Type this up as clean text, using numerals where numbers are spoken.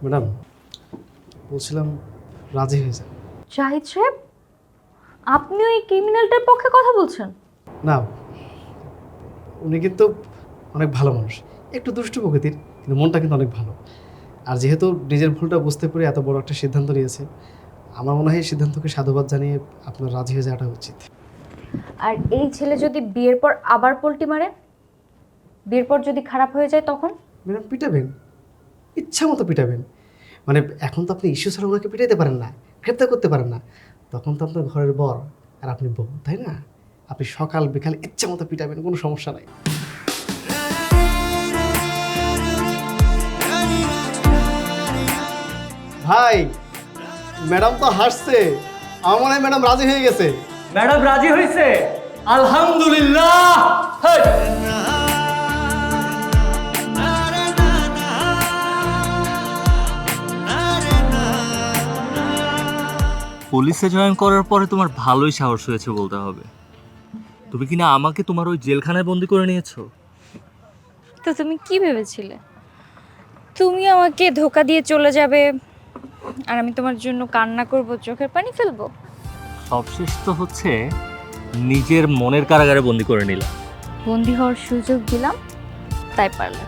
Madam বলছিলাম রাজি হয়ে যান। জাহিদ সাহেব, আপনি ওই ক্রিমিনালটার পক্ষে কথা বলছেন? না, উনি কিন্তু অনেক ভালো মানুষ, একটু দুষ্টু প্রকৃতির, কিন্তু মনটা কিন্তু অনেক ভালো। আর যেহেতু নিজের ভুলটা বুঝতে পেরে এত বড় একটা সিদ্ধান্ত নিয়েছে, আমার মনে হয় এই সিদ্ধান্তকে সাধুবাদ জানিয়ে আপনার রাজি হয়ে যাওয়াটা উচিত। আর এই ছেলে যদি বিয়ের পর আবার পল্টি মারে, বিয়ের পর যদি খারাপ হয়ে যায় তখন? ম্যাডাম পিটাবেন, ইচ্ছা মতো পিটাবেন। মানে এখন তো আপনি ইস্যু ছাড়া ওনাকে পিটাইতে পারেন না, গ্রেপ্তার করতে পারেন না। তখন তো আপনার ঘরের বর আর আপনি বউ, তাই না? আপনি সকাল বিকাল ইচ্ছা মতো পিটাবেন, কোনো সমস্যা নাই। ভাই, ম্যাডাম তো হাসছে, আমার মনে হয় ম্যাডাম রাজি হয়ে গেছে। ম্যাডাম রাজি হয়েছে, আলহামদুলিল্লাহ। হেই! পুলিশে জয়েন করার পরে তোমার ভালোই সাহস হয়েছে বলতে হবে। তুমি কিনা আমাকে তোমার ওই জেলখানায় বন্দি করে নিয়েছো। তো তুমি কি ভেবেছিলে তুমি আমাকে ধোকা দিয়ে চলে যাবে আর আমি তোমার জন্য কান্না করব, চোখের পানি ফেলবো? সবশেষ তো হচ্ছে নিজের মনের কারাগারে বন্দি করে নিলাম। বন্দি হওয়ার সুযোগ দিলাম, তাই পারলে।